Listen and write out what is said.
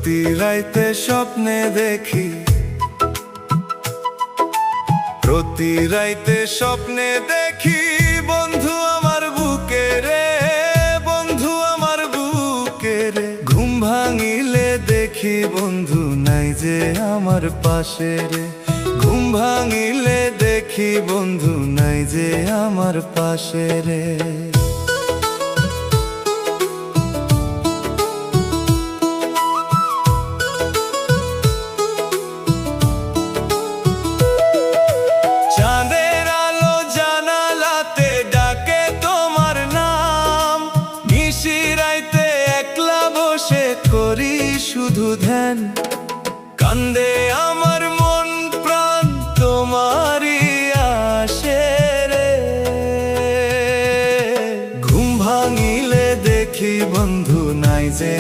প্রতি রাইতে স্বপ্নে দেখি, প্রতি রাইতে স্বপ্নে দেখি বন্ধু আমার বুকে রে, বন্ধু আমার বুকে রে। ঘুম ভাঙিলে দেখি বন্ধু নাই যে আমার পাশে রে, ঘুম ভাঙিলে দেখি বন্ধু নাই যে আমার পাশে রে। চাঁদের আলো জানালাতে ডাকে তোমার নাম, নিশিরাইতে একলা বসে করি শুধু ধ্যান। কান্দে আমার মন প্রাণ তোমারই আসে রে, ঘুম ভাঙিলে দেখি বন্ধু নাই যে